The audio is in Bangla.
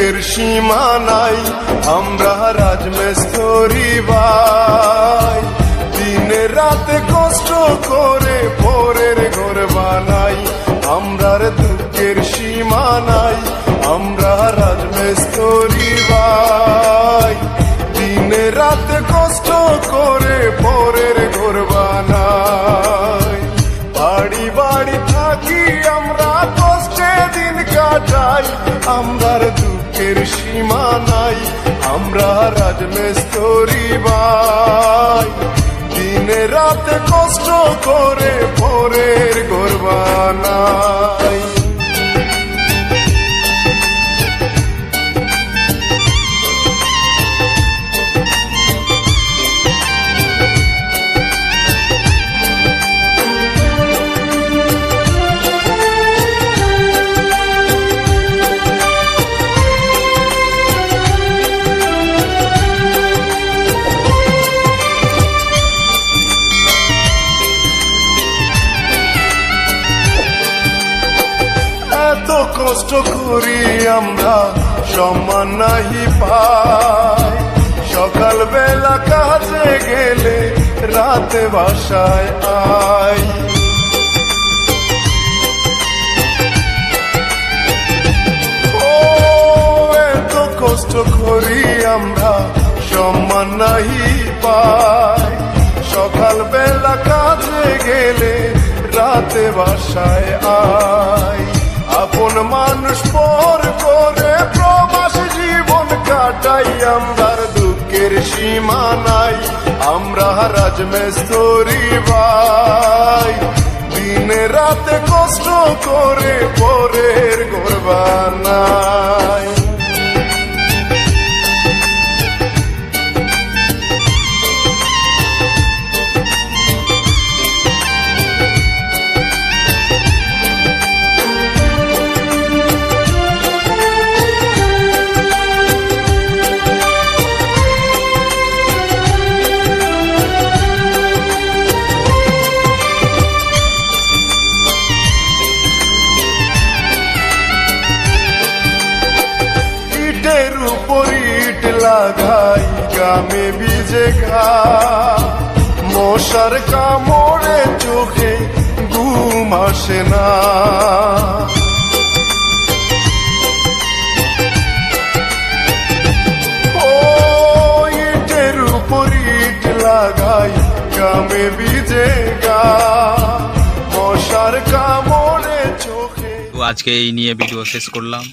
দুঃখের সীমা নাই, আমরা রাজমিস্ত্রি ভাই। দিনে রাতে কষ্ট করে পরের ঘর বানাই, আমরার দুঃখের সীমা নাই, আমরা রাজমিস্ত্রি ভাই। দিনে রাতে কষ্ট করে পরের ঘর বানাই, বাড়ি বাড়ি থাকি আমরা কষ্টে দিন কাটাই, আমরার দুঃখের সীমা নাই, আমরা রাজমিস্ত্রি ভাই। দিনে রাতে কষ্ট করে পরের ঘর বানাই। এত কষ্ট করি আমরা সম্মান নাহি পাই, সকাল বেলা কাজে গেলে রাতে বাসায় আই। ও এত কষ্ট করি আমরা সম্মান নাহি পাই, সকাল বেলা কাজে গেলে রাতে বাসায় আই। আপন মানুষ পর করে প্রবাস জীবন কাটাই, আমরার দুঃখের সীমা নাই, আমরা রাজমিস্ত্রি ভাই। দিনে রাতে কষ্ট করে পরের ঘর বানাই। ইটের উপর ইট লাগাই গ্রামে ভিজে ঘা, মশার কামড়ে চোখে ঘুম আসে না। ও ইটের উপর ইট লাগাই গ্রামে ভিজে গা, মশার কামড়ে চোখে। তো আজকে এই নিয়ে ভিডিও শেষ করলাম।